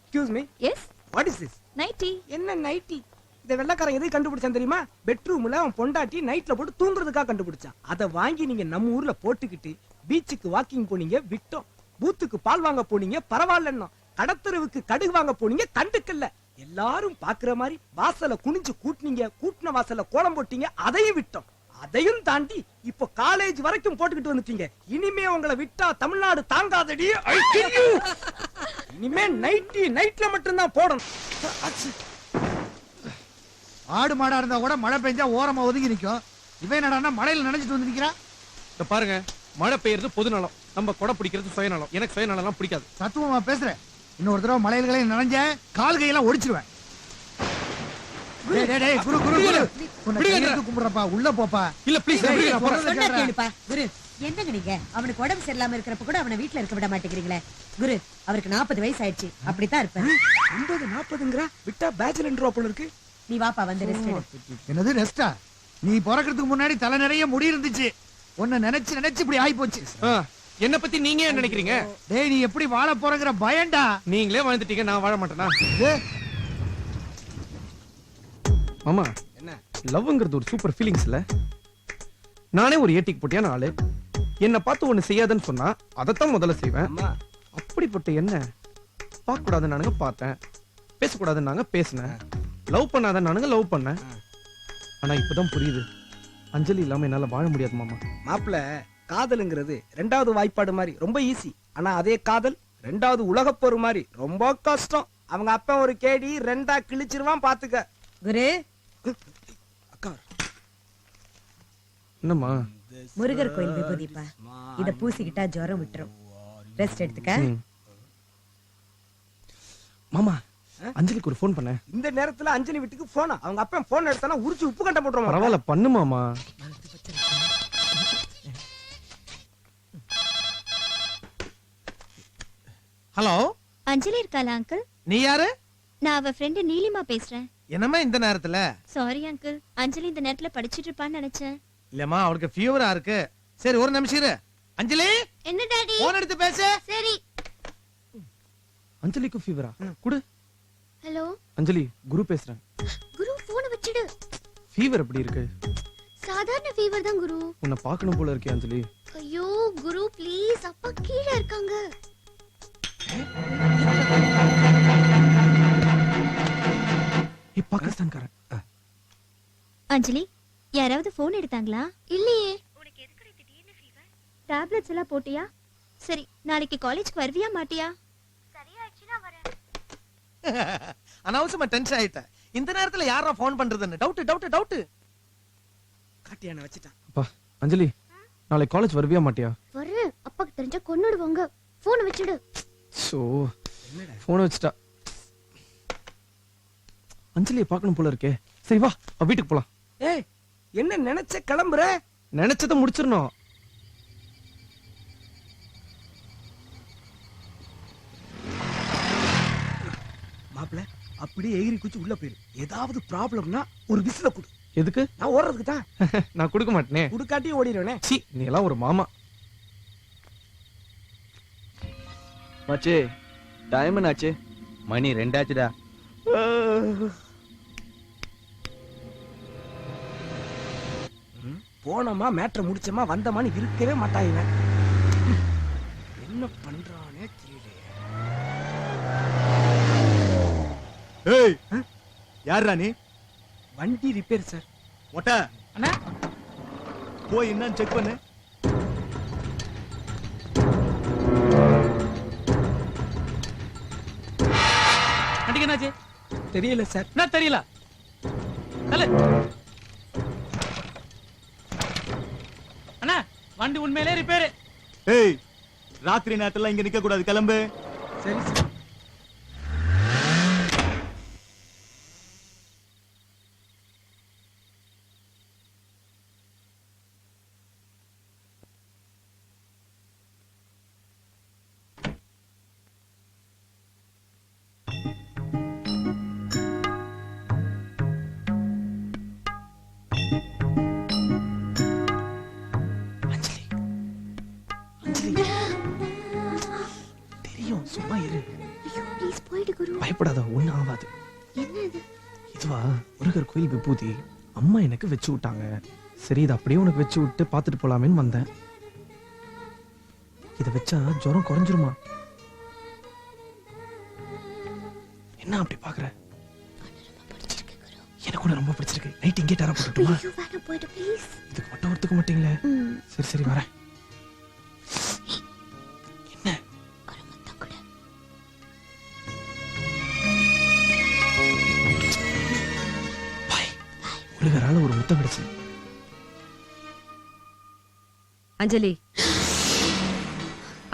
Excuse me. Yes. What is this? Nighty. என்ன nighty? இந்த வெள்ளக்காரன் எதுக்கு கண்டுபிடிச்சான் தெரியுமா? பெட்ரூம்ல அவன் பொண்டாட்டி நைட்ல போட்டு தூங்குறதுக்காக கண்டுபிடிச்சான். அதை வாங்கி நீங்க நம்ம ஊர்ல போட்டுக்கிட்டு பீச்சுக்கு வாக்கிங் போனீங்க, விட்டோம். பூத்துக்கு பால் வாங்க போனீங்க, பரவாயில்லன்னா. கடத்தரவுக்கு கடுகு வாங்க போனீங்க, கண்டுக்கல்ல. எல்லாரும் பாக்குற மாதிரி வாசல குனிஞ்சு கூட்டினீங்க, கூட்டின வாசல்ல கோலம் போட்டீங்க, அதையும் விட்டோம். அதையும் தாண்டி இப்போ காலேஜ் வரைக்கும் போட்டுக்கிட்டு வந்துட்டீங்க. இனிமே உங்களை விட்டா தமிழ்நாடு தாங்காதடி. இனிமே நைட்டி நைட்ல மட்டும்தான் போடணும். ஆடு மாடா இருந்தா கூட மழை பெஞ்சா ஓரமா ஒதுங்கி நிக்கும். இவன் என்னடா மழையில நினைச்சிட்டு வந்து நிக்கிறான். இத பாருங்க, மழை பெய்யறது பொது நலம், நம்ம கொடை பிடிக்கிறது சுயநலம். எனக்கு சுயநலம் பிடிக்காது. தத்துவமா பேசுறேன். இன்னொரு தடவை மலையில நனைஞ்ச கால் கையெல்லாம் ஒடிச்சிருவேன். குரு குரு குரு கும்பிடுறப்பா, உள்ள போப்பா. இல்ல ப்ளீஸ், கேளுப்பா குரு. என்னங்க நீங்க அவனுக்கு உடம்பு சரியில்லாம இருக்கிறப்ப கூட அவனை வீட்டுல இருக்க விட மாட்டேங்கிறீங்களே. குரு, அவருக்கு 40 வயசு ஆயிடுச்சு, அப்படித்தான் இருப்பேன். 50-40ங்கற விட்டா பேச்சுலர் ட்ராப் இருக்கு. நீ வாப்பா வந்து ரெஸ்ட் எடு. என்னது ரெஸ்டா? நீ பிறக்கிறதுக்கு முன்னாடி தலை நிறைய முடி இருந்துச்சு. உன்னை நினைச்சு நினைச்சு இப்படி ஆயி போச்சு. என்ன பத்தி நீங்க என்ன நினைக்கிறீங்க? டேய், நீ எப்படி வாழ போறங்கற பயம்டா. நீங்களே வாழ்ந்துட்டீங்க, நான் வாழ மாட்டேனா? மாமா, என்ன லவ்ங்கிறது ஒரு சூப்பர் ஃபீலிங்ஸ் இல்ல? நானே ஒரு ஏட்டிக்கு போட்டியான ஆளு. என்ன பார்த்து ஒண்ணு செய்யாதன்னு சொன்னா அதைத்தான் முதல்ல செய்வேன். அப்படிப்பட்ட என்ன பார்க்க கூடாதுன்னு நானுங்க பார்த்தேன், பேசக்கூடாதுன்னு நாங்க பேசினேன், லவ் பண்ணாத நானுங்க லவ் பண்ணேன். ஆனா இப்பதான் புரியுது, அஞ்சலி இல்லாம என்னால வாழ முடியாது மாமா. மாப்பிள்ள, காதலுங்கிறது ரெண்டாவது வாய்ப்பாடு மாதிரி ரொம்ப ஈஸி. ஆனா அதே காதல் ரெண்டாவது உலகப்போர் மாதிரி ரொம்ப கஷ்டம். அவங்க அப்பா ஒரு கேடி ரெண்டா கிழிச்சிருவான், பாத்துக்க. குரு, அக்கா என்னம்மா? முருகர் கோயில் விபூதிப்பா. இத பூசிக்கிட்டா ஜுரம் விட்டுரும். ரெஸ்ட் எடுத்துக்க. மாமா, அஞ்சலிக்கு ஒரு ஃபோன் பண்ண. இந்த நேரத்துல அஞ்சலி வீட்டுக்கு போனா அவங்க அப்பா போன் எடுத்தானா உரிச்சு உப்பு கண்ட போட்டுருவான். பரவாயில்ல, பண்ணு மாமா. ஹலோ, அஞ்சலி இருக்காளா அங்கிள்? நீ யாரு? நான் அவ ஃப்ரெண்ட் நீலிமா பேசுறேன். என்னம்மா இந்த நேரத்துல? சாரி அங்கிள், அஞ்சலி இந்த நேரத்துல படிச்சிட்டு இருப்பான்னு நினைச்சேன். இல்லம்மா, அவளுக்கு ஃபீவரா இருக்கு. சரி, ஒரு நிமிஷம் இரு. அஞ்சலி, என்ன டாடி? போன் எடுத்து பேசு. சரி. அஞ்சலிக்கு ஃபீவரா? குடு. ஹலோ அஞ்சலி, குரு பேசுறேன். குரு, போன் வச்சிடு. ஃபீவர் எப்படி இருக்கு? சாதாரண ஃபீவர் தான் குரு. உன்னை பார்க்கணும் போல இருக்கே அஞ்சலி. ஐயோ குரு ப்ளீஸ், அப்பா கீழ இருக்காங்க. பாகிஸ்தான்காரன். அஞ்சலி, யாராவது போன் எடுத்தாங்களா? இல்லையே. உனக்கு எதுக்கு திடீர்னு ஃபீவர்? டேப்லெட்ஸ் எல்லாம் போட்டியா? சரி, நாளைக்கு காலேஜ்க்கு வருவியா மாட்டியா? சரியாயிடுச்சுனா வரேன். அனாவசியமா டென்ஷன் ஆயிட்ட. இந்த நேரத்துல யாரா போன் பண்றதுன்னு டவுட். காட்டியான வச்சிட்டான். அப்பா, அஞ்சலி, நாளைக்கு காலேஜ் வருவியா மாட்டியா? வரேன். அப்பாக்கு தெரிஞ்சா கொன்னுடுவாங்க. போன் வச்சிடு. சோ, போன் வச்சிட்டா. அஞ்சலியை பார்க்கணும் போல இருக்கே. சரி வா, வீட்டுக்கு போலாம். ஏய், என்ன நினைச்ச கிளம்புற? நினைச்சத முடிச்சிரணும். மாப்பிள்ள, அப்படியே எகிரி குச்சி உள்ள போயிரு. ஏதாவது ப்ராப்ளம்னா ஒரு விசில குடு. எதுக்கு? நான் ஓடுறதுக்கு தான். நான் கொடுக்க மாட்டேனே. குடுக்காட்டியும் ஓடிடுவேனே. சீ, நீ எல்லாம் ஒரு மாமா. மச்சி, டைம் என்னாச்சு? மணி 2 ஆச்சுடா. போனோமா, மேட்ரை முடிச்சோமா, வந்தமான்னு இருக்கவே மாட்டாங்க. என்ன பண்றானே தெரியல. ஏய், யாரா நீ? வண்டி ரிப்பேர் சார். மொட்டை அண்ணா, போய் என்னன்னு செக் பண்ணு. வண்டிக்கு என்னாச்சு? தெரியல சார். என்ன தெரியல? அண்ணா, வண்டி உண்மையிலே ரிப்பேர். ஏய், ராத்திரி நேரத்துல இங்க நிக்க கூடாது, கிளம்பு. சரி சார். தெரியும், சும்மா இரு. என்னடி குரு பயப்படாத, ஒண்ணும் ஆகாது. என்ன இது இதுவா முருகர் கோயில் விபூதி அம்மா எனக்கு வச்சு விட்டாங்க. சரி, இதை அப்படியே உனக்கு வச்சு விட்டு பார்த்துட்டு போலாமேன்னு வந்தேன். இதை வச்சா ஜுரம் குறைஞ்சிருமா? என்ன அப்படி பாக்குற? எனக்கு கூட ரொம்ப பிடிச்சிருக்கு. நைட் இங்கே டேரா போட்டுட்டுமா? ஐயோ வேணாம், போய்டு ப்ளீஸ். இதுக்கு மட்டும் ஒத்துக்க மாட்டீங்களே? சரி சரி வரேன். என்ன ஒரு முத்தம் கொடு. பாய், முருகரால ஒரு முத்தம் கிடைச்சு. அஞ்சலி,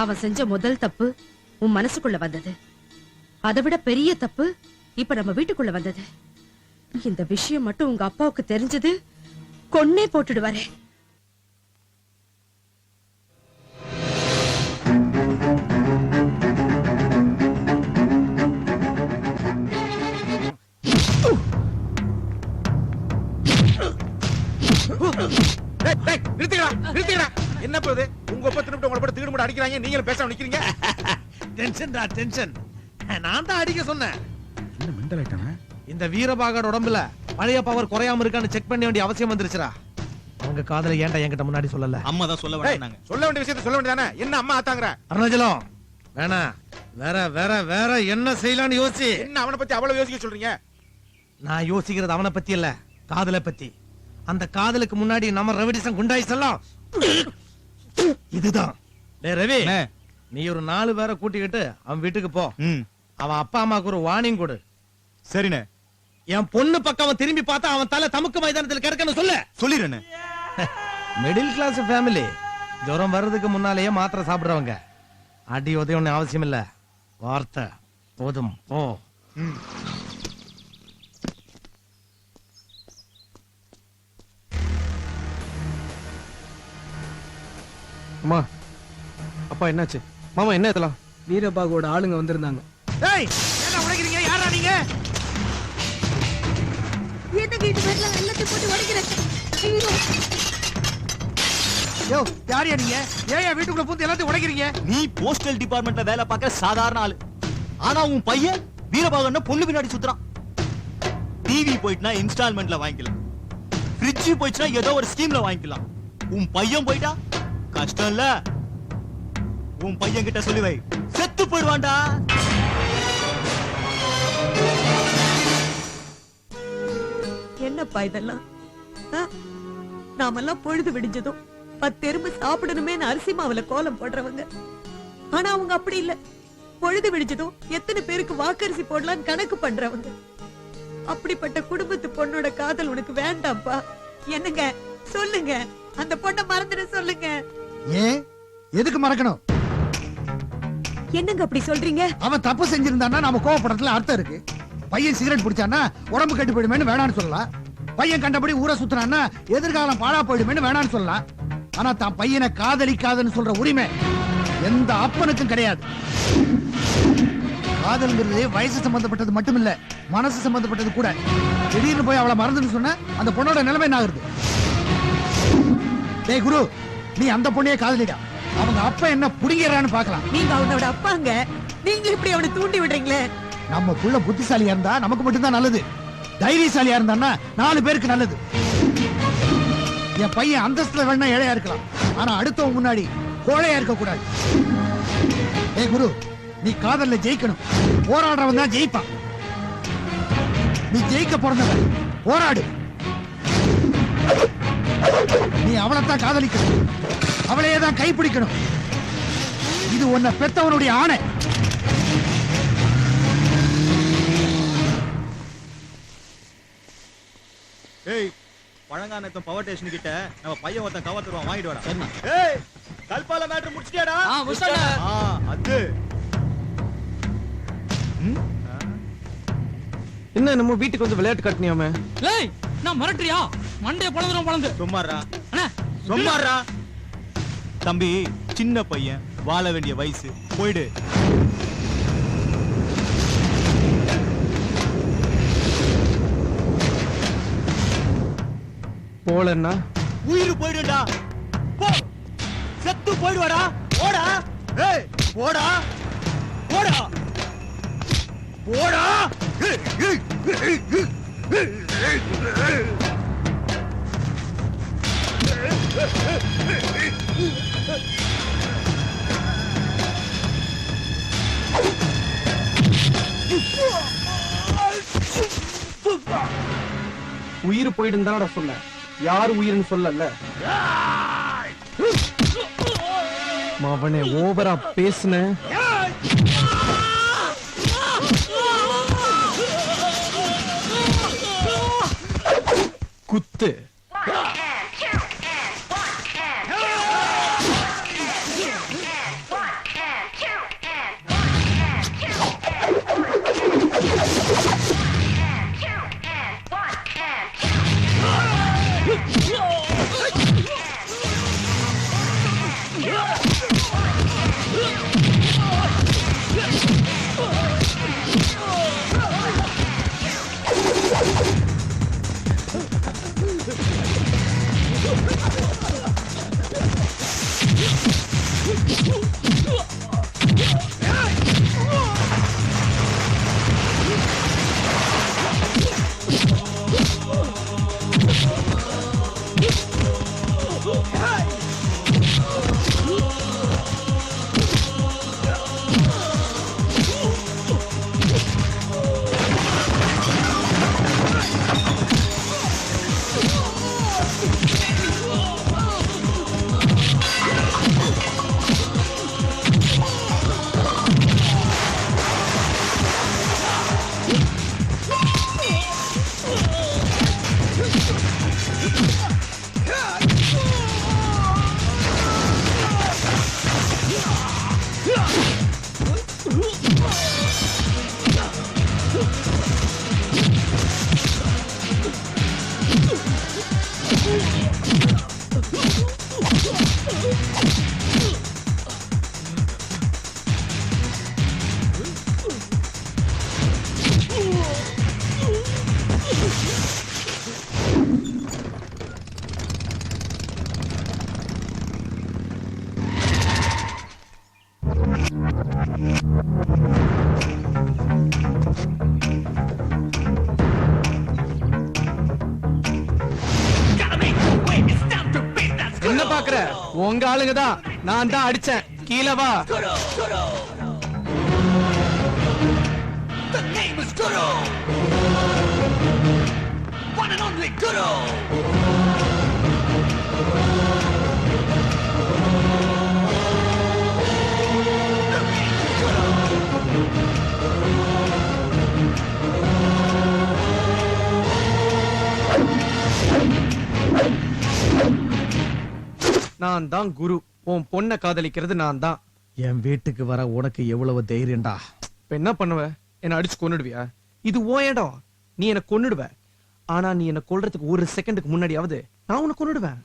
அவன் செஞ்ச முதல் தப்பு உன் மனசுக்குள்ள வந்தது. அதை விட பெரிய தப்பு இப்ப நம்ம வீட்டுக்குள்ள வந்தது. இந்த விஷயம் மட்டும் உங்க அப்பாவுக்கு தெரிஞ்சது கொன்னே போட்டுடுவாரே. என்ன போகுது? உங்க ஒப்ப திரும்ப உங்களை போட்டு தீடு அடிக்கிறாங்க, நீங்களும் பேசாம நிக்கிறீங்க. டென்ஷன்டா டென்ஷன். நான் தான் அடிக்க சொன்னேன். என்ன மெண்டல் ஆயிட்டானே? இந்த வீரபாகோட உடம்புல பழைய பவர் குறையாம இருக்கான்னு செக் பண்ண வேண்டிய அவசியம் வந்துருச்சுடா. அவங்க காதல ஏன்டா என்கிட்ட முன்னாடி சொல்லல? அம்மா தான் சொல்ல வேண்டாங்க. சொல்ல வேண்டிய விஷயத்தை சொல்ல வேண்டியதானே? என்ன அம்மா ஆத்தாங்கற? அருணாச்சலம், வேணா வேற வேற வேற என்ன செய்யலாம்னு யோசி. என்ன அவனை பத்தி அவ்வளவு யோசிக்க சொல்றீங்க? நான் யோசிக்கிறது அவனை பத்தி இல்ல, காதலை பத்தி. அந்த காதலுக்கு முன்னாடி நம்ம ரவிடிசம் குண்டாயிஸ் எல்லாம் இதுதான். டேய் ரவி, நீ ஒரு 4 பேரை கூட்டிக்கிட்டு அவன் வீட்டுக்கு போ. அவன் அப்பா அம்மாக்கு ஒரு வார்னிங் கொடு. சரிண்ணே. என் பொண்ணு பக்கம் திரும்பி பார்த்தா அவன் தலை தமுக்கு மைதானத்தில் கிடக்கன்னு சொல்லு. சொல்லிடுறேண்ணே. மிடில் கிளாஸ் ஃபேமிலி, ஜுரம் வர்றதுக்கு முன்னாலேயே மாத்திரை சாப்பிடுறவங்க. அடி உதவி ஒண்ணு அவசியம் இல்ல, வார்த்தை போதும். போ. அம்மா, அப்பா என்னாச்சு? மாமா என்ன இதெல்லாம்? வீரபாகோட ஆளுங்க வந்திருந்தாங்க. ஏய், என்ன உடைக்கிறீங்க? யாரா நீங்க? என்னங்க இது வரல, எல்லாத்தையும் போட்டு உடைக்கிறேன். யோ, யாரையா நீங்க? ஏன் வீட்டுக்குள்ள பூந்து எல்லாத்தையும் உடைக்கிறீங்க? நீ போஸ்டல் டிபார்ட்மெண்ட்ல வேலை பார்க்க சாதாரண ஆளு. ஆனா உன் பையன் வீரபாகன்னா பொண்ணு பின்னாடி சுத்துறான். டிவி போயிட்டுனா இன்ஸ்டால்மெண்ட்ல வாங்கிக்கலாம், ஃப்ரிட்ஜ் போயிடுச்சுனா ஏதோ ஒரு ஸ்கீம்ல வாங்கிக்கலாம். உன் பையன் போயிட்டா கஷ்டம் இல்ல. உன் பையன் கிட்ட சொல்லி வை, செத்து போயிடுவான்டா. என்னப்பா இதெல்லாம்? நாமெல்லாம் பொழுது விடிஞ்சதும் 10 எறும்பு சாப்பிடணுமே அரிசி மாவுல கோலம் போடுறவங்க. ஆனா அவங்க அப்படி இல்ல, பொழுது விடிஞ்சதும் எத்தனை பேருக்கு வாக்கரிசி போடலாம்னு கணக்கு பண்றவங்க. அப்படிப்பட்ட குடும்பத்து பொண்ணோட காதல் உனக்கு வேண்டாம்ப்பா. என்னங்க சொல்லுங்க, அந்த பொண்ணை மறந்துட சொல்லுங்க. ஏன் எதுக்கு மறக்கணும்? என்னங்க அப்படி சொல்றீங்க? அவன் தப்பு செஞ்சிருந்தான்னா நாம கோவப்படுறதுல அர்த்தம் இருக்கு. பையன் சிகரெட் பிடிச்சானா உடம்பு கெட்டு போயிடுமேன்னு வேணான்னு சொல்லலாம். பையன் கண்டபடி ஊரை சுத்துறான்னா எதிர்காலம் பாழா போயிடுமேன்னு வேணான்னு சொல்லலாம். ஆனா தான் பையனை காதலிக்காதன்னு சொல்ற உரிமை எந்த அப்பனுக்கும் கிடையாது. காதல்ங்கிறது வயசு சம்பந்தப்பட்டது மட்டும் இல்ல, மனசு சம்பந்தப்பட்டது கூட. திடீர்னு போய் அவளை மறந்துன்னு சொன்ன அந்த பொண்ணோட நிலைமை என்ன ஆகுறது? டேய் குரு, நீ அந்த பொண்ணையே காதலிடா. அவங்க அப்பா என்ன புடிங்கறான்னு பார்க்கலாம். நீங்க அவனோட அப்பாங்க, நீங்க இப்படி அவனை தூண்டி விடுறீங்களே. நம்ம புள்ள புத்திசாலியா இருந்தா நமக்கு மட்டும்தான் நல்லது. தைரியசாலியா இருந்தான்னா 4 பேருக்கு நல்லது. என் பையன் அந்தஸ்துல வேணா ஏழையா இருக்கலாம், ஆனா அடுத்தவங்க முன்னாடி கோழையா இருக்க கூடாது. ஏய் குரு, நீ காதல்ல ஜெயிக்கணும். போராடுறவன் தான் ஜெயிப்பான். நீ ஜெயிக்க பிறந்தவன், போராடு. நீ அவளைத்தான் காதலிக்கணும், அவளையே தான் கைப்பிடிக்கணும். இது உன்னை பெத்தவனுடைய ஆணை. ஏய், பழங்கானத்தம் பவர் ஸ்டேஷன் கிட்ட நம்ம பையன் ஒருத்தன் கவர் தருவான், வாங்கிட்டு வாடா. ஏய், கல்பால மேட்டர் முடிச்சிட்டியாடா? அது என்ன நம்ம வீட்டுக்கு வந்து விளையாட்டு காட்டினியாமே? ஏய், நான் மிரட்டுறியா? மண்டைய பொளந்துரும். சும்மாறா அண்ணா, சும்மாறா. தம்பி, சின்ன பையன், வாழ வேண்டிய வயசு, போயிடு. போலன்னா உயிர் போயிடுடா. போ, செத்து போயிடுவாடா. போடா. ஏய், போடா போடா. போடா. உயிர் போயிடும் தானடா சொன்ன, யாரு உயிர்னு சொல்லல. அவனே ஓவரா பேசுன. குத்து. என்ன பாக்குற? உங்க ஆளுங்க தான், நான் தான் அடிச்சேன். கீழே வா. நான் தான் குரு. உன் பொண்ணை காதலிக்கிறது நான் தான். என் வீட்டுக்கு வர உனக்கு எவ்வளவு தைரியம்டா? இப்ப என்ன பண்ணுவ? என்ன அடிச்சு கொன்னுடுவியா? இது ஓ இடம், நீ என்ன கொன்னுடுவ. ஆனா நீ என்ன கொல்றதுக்கு ஒரு செகண்டுக்கு முன்னாடியாவது நான் உன்னை கொன்னுடுவேன்.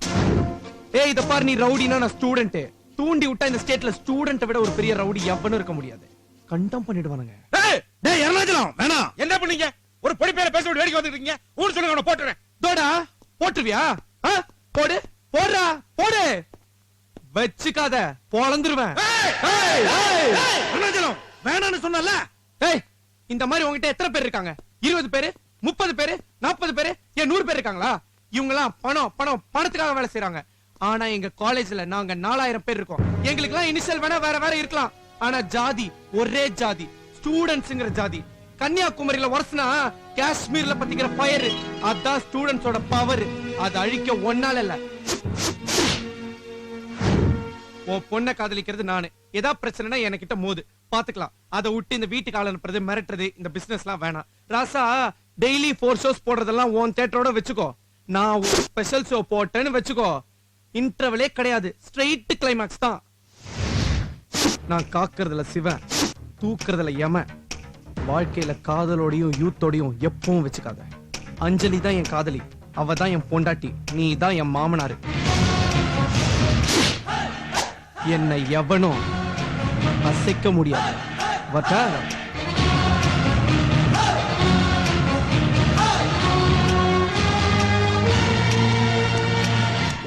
ஏய் இத பாரு, நீ ரவுடினா நான் ஸ்டூடெண்ட். தூண்டி விட்டா இந்த ஸ்டேட்ல ஸ்டூடெண்ட்டை விட ஒரு பெரிய ரவுடி எவனும் இருக்க முடியாது. கண்டம் பண்ணிடுவானுங்க. டேய் அருணாச்சலம் வேணாம். என்ன பண்ணீங்க? ஒரு பொடி பேரை பேச வேண்டிய வேடிக்கை வந்துட்டு இருக்கீங்க. ஊர் சொல்லுங்க, அவனை போட்டுறேன். தோடா போட்டுருவியா? போடு போடுறா போடு. வச்சுக்காத, பொளந்துருவேன். அருணாச்சலம் வேணான்னு சொன்னல. ஏய் இந்த மாதிரி உங்ககிட்ட எத்தனை பேர் இருக்காங்க? 20 பேரு, 30 பேரு, 40 பேரு, ஏன் 100 பேர் இருக்காங்களா? இவங்க எல்லாம் பணம் பணம் பணத்துக்காக வேலை செய்யறாங்க. ஆனா எங்க காலேஜ்ல நாங்க 4000 பேர் இருக்கோம். எங்களுக்கு எல்லாம் இனிஷியல் வேணா வேற வேற இருக்கலாம். ஆனா ஜாதி ஒரே ஜாதி, ஸ்டூடெண்ட்ஸ்ங்கிற ஜாதி. கன்னியாகுமரியில வரசுனா காஷ்மீர்ல பத்திக்கிற ஃபயர், அதான் ஸ்டூடெண்ட்ஸோட பவர். அது அழிக்க ஒன்னால இல்ல. உன் பொண்ணை காதலிக்கிறது நானு. ஏதா பிரச்சனைனா என்கிட்ட மோது பாத்துக்கலாம். அதை விட்டு இந்த வீட்டுக்கு ஆள் அனுப்புறது, மிரட்டுறது, இந்த பிசினஸ் எல்லாம் வேணாம். ராசா டெய்லி 4 ஷோஸ் போடுறதெல்லாம் உன் தியேட்டரோட வச்சுக்கோ. நான் ஒரு ஸ்பெஷல் ஷோ போட்டேன்னு வச்சுக்கோ, இன்டர்வலே கிடையாது, ஸ்ட்ரெயிட் கிளைமாக்ஸ் தான். நான் காக்குறதுல சிவன், தூக்குறதுல யமன். வாழ்க்கையில காதலோடையும் யூத்தோடையும் எப்பவும் வச்சுக்காத. அஞ்சலி தான் என் காதலி, அவ தான் என் பொண்டாட்டி, நீ தான் என் மாமனாரு. என்னை எவனும் அசைக்க முடியாது. வட்டா?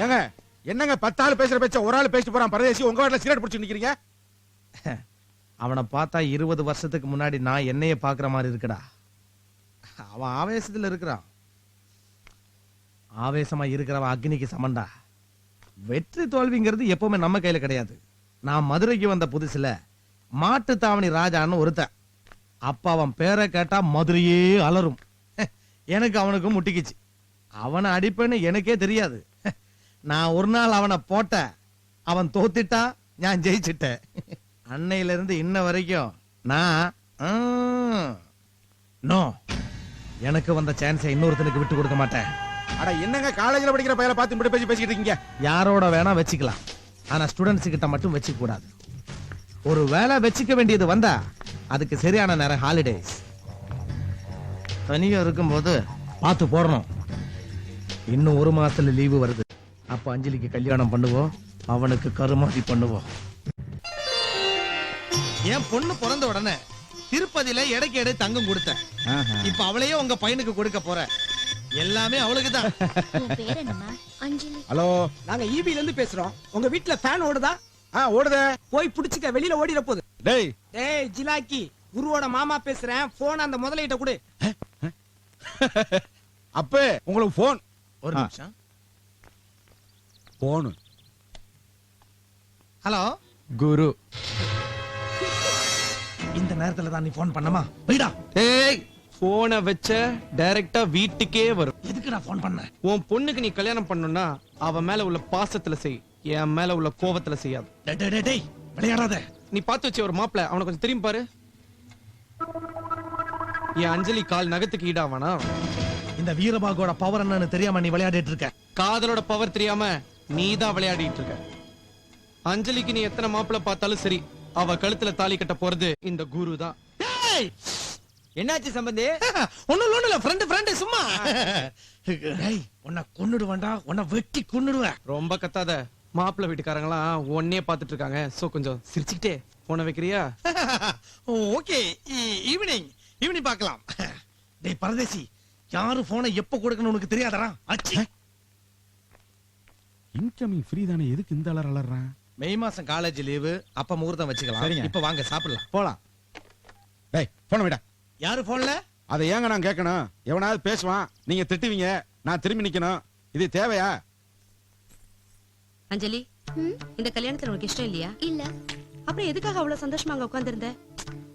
ஏங்க என்னங்க 10 ஆள் பேசுற பேச்ச ஒரு ஆள் பேசிட்டு போறான் பரதேசி. உங்க வீட்ல சிகரெட் பிடிச்சு நிக்கிறீங்க. அவனை பார்த்தா 20 வருஷத்துக்கு முன்னாடி நான் என்னைய பாக்குற மாதிரி இருக்குடா. அவன் ஆவேசத்துல இருக்கிறான். ஆவேசமா இருக்கிறவன் அக்னிக்கு சமண்டா. வெற்றி தோல்விங்கிறது எப்பவுமே நம்ம கையில கிடையாது. நான் மதுரைக்கு வந்த புதுசுல மாட்டு தாவணி ராஜான்னு ஒருத்தன். அப்ப அவன் பேரை கேட்டா மதுரையே அலரும். எனக்கு அவனுக்கும் முட்டிக்குச்சு. அவனை அடிப்பேன்னு எனக்கே தெரியாது. நான் ஒரு நாள் அவனை போட்ட, அவன் தோத்துட்டா, நான் ஜெயிச்சிட்டேன். அன்னையில இருந்து இன்ன வரைக்கும் நான் நோ, எனக்கு வந்த சான்ஸை இன்னொருத்தனுக்கு விட்டு கொடுக்க மாட்டேன். அட என்னங்க காலேஜ்ல படிக்கிற பையல பார்த்து இப்படி பேசிக்கிட்டு இருக்கீங்க? யாரோட வேணா வச்சுக்கலாம், ஆனா ஸ்டூடெண்ட்ஸ் கிட்ட மட்டும் வச்சுக்க கூடாது. ஒரு வேலை வச்சுக்க வேண்டியது வந்தா அதுக்கு சரியான நேரம் ஹாலிடேஸ். தனியா இருக்கும்போது பார்த்து போடணும். இன்னும் 1 மாசத்துல லீவு வருது. அப்ப அஞ்சலிக்கு கல்யாணம் பண்ணுவோம், அவனுக்கு கருமாதி பண்ணுவோம். என் பொண்ணு பிறந்த உடனே திருப்பதியில எடைக்கு எடை தங்கம் கொடுத்தேன். இப்ப அவளையே உங்க பையனுக்கு கொடுக்க போற. எல்லாமே அவளுக்கு தான். உன் பேர் என்னம்மா? அஞ்சலி. ஹலோ, நாங்க ஈபில இருந்து பேசுறோம். உங்க வீட்ல ஃபேன் ஓடுதா? ஓடுதே. போய் புடிச்சுக்க, வெளியில ஓடிட போகுது. டேய் டேய் ஜிலாக்கி, குருவோட மாமா பேசுறேன். போன் அந்த முதலையிட்ட கொடு. அப்பே உங்களுக்கு போன். ஒரு நிமிஷம். போன். ஹலோ குரு. இந்த நேரத்துல தான் நீ போன் பண்ணமா? போய்டா. ஏய், போனை வச்ச டைரக்டா வீட்டுக்கே வரும். எதுக்கு நான் போன் பண்ணேன்? உன் பொண்ணுக்கு நீ கல்யாணம் பண்ணணும்னா அவ மேல உள்ள பாசத்துல செய், என் மேல உள்ள கோபத்துல செய்யாது. டேய் விளையாடாத. நீ பார்த்து வச்ச ஒரு மாப்பிள, அவனை கொஞ்சம் திரும்பி பாரு. என் அஞ்சலி கால் நகத்துக்கு ஈடாவானா? இந்த வீரபாகோட பவர் என்னன்னு தெரியாம நீ விளையாடிட்டு இருக்க. காதலோட பவர் தெரியாம நீ தான் விளையாடிட்டு இருக்க. அஞ்சலிக்கு நீ எத்தனை மாப்பிள பார்த்தாலும் சரி, அவ கழுத்துல தாலி கட்ட போறது இந்த குரு தான். என்னாச்சு சம்பந்தி? ஒண்ணும் இல்ல, ஃப்ரெண்ட் சும்மா. டேய், உன்னை கொன்னுடுவேன்டா, உன்னை வெட்டி கொன்னுடுவேன். ரொம்ப கத்தாத. மாப்பிள வீட்டுக்காரங்களாம் ஒன்னே பாத்துட்டு இருக்காங்க. சோ கொஞ்சம் சிரிச்சுக்கிட்டே போன வைக்கிறியா? ஓகே, ஈவினிங் பார்க்கலாம். டேய் பரதேசி, யாரு போனை எப்ப கொடுக்கணும் உனக்கு தெரியாதடா. அச்சி, இன்கமிங் ஃப்ரீ தானே, எதுக்கு இந்த அலர் அலறான்? மே மாசம் காலேஜ் லீவு, அப்ப முகூர்த்தம் வச்சுக்கலாம். சரிங்க. இப்ப வாங்க சாப்பிடலாம். போலாம். டேய் போன விட. யாரு போன்ல? அதை ஏங்க நான் கேட்கணும்? எவனாவது பேசுவான், நீங்க திட்டுவீங்க, நான் திரும்பி நிக்கணும். இது தேவையா? அஞ்சலி, இந்த கல்யாணத்துல உனக்கு இஷ்டம் இல்லையா? இல்ல, அப்புறம் எதுக்காக அவ்வளவு சந்தோஷமா அங்க உட்கார்ந்திருந்த?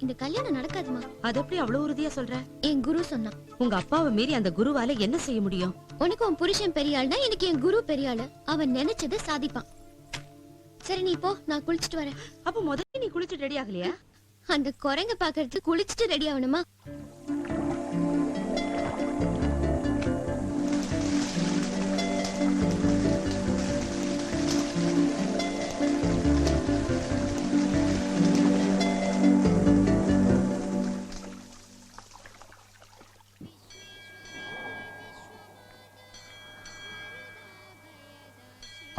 இந்த கல்யாணம் நடக்காதுமா. அது எப்படி அவ்வளவு உறுதியா சொல்ற? என் குரு சொன்னான். உங்க அப்பாவை மீறி அந்த குருவால என்ன செய்ய முடியும்? உனக்கு உன் புருஷன் பெரிய ஆள்னா எனக்கு என் குரு பெரிய ஆளு. அவன் நினைச்சதை சாதிப்பான். சரி நீ போ, நான் குளிச்சிட்டு வரேன். அப்ப முதல்ல நீ குளிச்சு ரெடி ஆகலையா? அந்த குரங்க பாக்குறதுக்கு குளிச்சிட்டு ரெடி ஆகணுமா?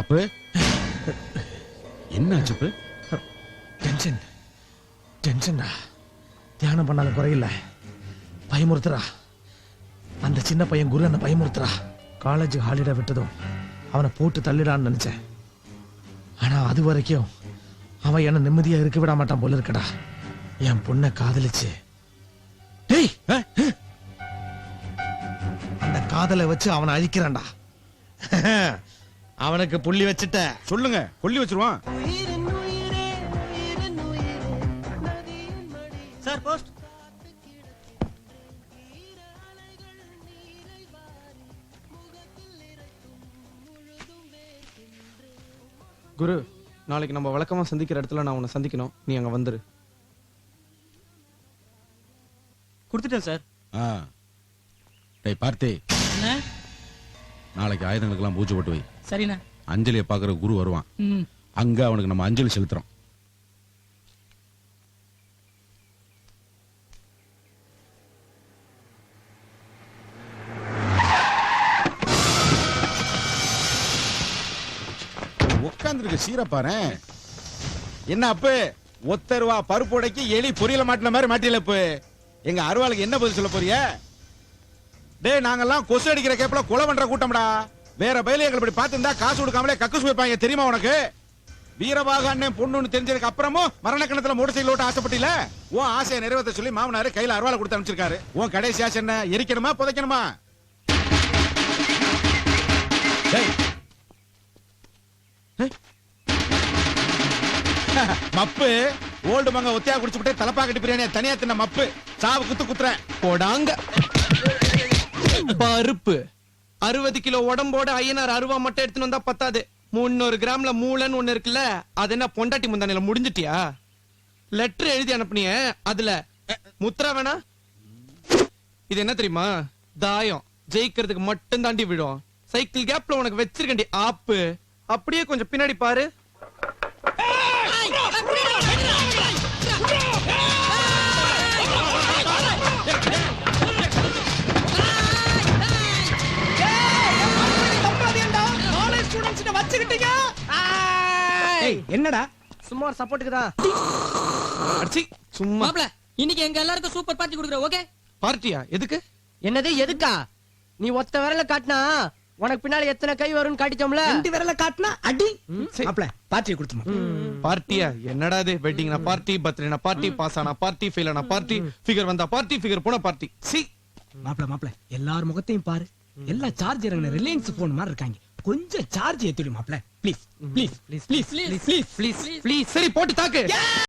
அப்ப என்ன ஆச்சு? டென்ஷன்டா. தியானம் பண்ணாலும் குறையில. பயமுறுத்துறா. அந்த சின்ன பையன் குரு என்ன பயமுறுத்துறா. காலேஜ் ஹாலிடே விட்டதும் அவனை போட்டு தள்ளிடான்னு நினைச்சேன். ஆனா அது வரைக்கும் அவன் என்ன நிம்மதியா இருக்க விட மாட்டான் போல இருக்கடா. என் பொண்ணை காதலிச்சு, டேய், அந்த காதலை வச்சு அவனை அழிக்கிறான்டா. அவனுக்கு புள்ளி வச்சுட்ட. சொல்லுங்க, கொல்லி வச்சிருவான். Sir post. குரு, நாளைக்கு நம்ம வழக்கமா சந்திக்கிற இடத்துல நான் உன்னை சந்திக்கணும். நீ அங்க வந்துரு. கொடுத்துட்டேன் சார். டேய் பார்த்தி, என்ன? நாளைக்கு ஆயுதங்களுக்கெல்லாம் பூஜை போட்டு வை. சரிண்ணே. அஞ்சலியை பாக்குற குரு வருவான். ம். அங்க அவனுக்கு நம்ம அஞ்சலி செலுத்துறோம். உட்கார்ந்துருக்கு சீரப்பாரு. என்ன அப்பு, ஒத்தருவா பருப்பு உடைக்கு எலி பொரியல மாட்டின மாதிரி மாட்டிலப்பு. எங்க அருவாளுக்கு என்ன பதில் சொல்ல போறிய? டேய், நாங்கெல்லாம் கொசு அடிக்கிற கேப்ல கொலை பண்ற கூட்டம்டா. வேற பயில எங்களை இப்படி பார்த்திருந்தா காசு கொடுக்காமலே கக்குசு வைப்பாங்க தெரியுமா உனக்கு? வீரபாக அண்ணன் பொண்ணுன்னு தெரிஞ்சதுக்கு அப்புறமும் மரணக்கணத்துல மோட்டர் சைக்கிள் ஓட்ட ஆசைப்பட்டில உன் ஆசையை நிறைவேற்ற சொல்லி மாமனாரு கையில அருவாளை கொடுத்து அனுப்பிச்சிருக்காரு. உன் கடைசி ஆசை என்ன? எரிக்கணுமா புதைக்கணுமா? டேய். மப்பு ஓல்டு மங்க ஒத்தையா குடிச்சுட்டு தலப்பாக்கட்டி பிரியாணியை தனியா தின்ன மப்பு சாவு குத்துறேன். போடாங்க பருப்பு 60 கிலோ உடம்போட ஐயனார் அருவா மட்டும் எடுத்துன்னு வந்தா பத்தாது. 300 கிராம்ல மூளைன்னு ஒண்ணு இருக்குல்ல, அது என்ன பொண்டாட்டி முந்தானையில முடிஞ்சிட்டியா? லெட்டர் எழுதி அனுப்புனிய, அதுல முத்திரா வேணா? இது என்ன தெரியுமா? தாயம் ஜெயிக்கிறதுக்கு மட்டும் தாண்டி விடும். சைக்கிள் கேப்ல உனக்கு வச்சிருக்கண்டி ஆப்பு. அப்படியே கொஞ்சம் பின்னாடி பாரு. என்னடா சும்மா ஒரு சப்போர்ட்டுக்கு தான். அடிச்சி சும்மா மாப்ள, இன்னைக்கு எங்க எல்லாருக்கும் சூப்பர் பார்ட்டி கொடுக்குற. ஓகே? பார்ட்டியா? எதுக்கு? என்னது எதுக்கா? நீ ஒத்த விரல காட்டினா உனக்கு பின்னால எத்தனை கை வரும்னு காட்டிட்டோம்ல. 2 விரல காட்டினா அடி. சரி. மாப்ள பார்ட்டியை கொடுத்துமா. பார்ட்டியா? என்னடா இது? வெட்டிங்னா பார்ட்டி, பர்த்டேனா பார்ட்டி, பாஸ் ஆனா பார்ட்டி, ஃபெயில் ஆனா பார்ட்டி, ஃபிகர் வந்தா பார்ட்டி, ஃபிகர் போனா பார்ட்டி. சி மாப்ள எல்லார் முகத்தையும் பாரு. எல்லாம் சார்ஜ் இறங்கின ரிலையன்ஸ் போன் மாதிரி இருக்காங்க. கொஞ்சம் சார்ஜ் ஏத்திடு மாப்ள. Please please please please please please. சரி போட்டு தாக்கு.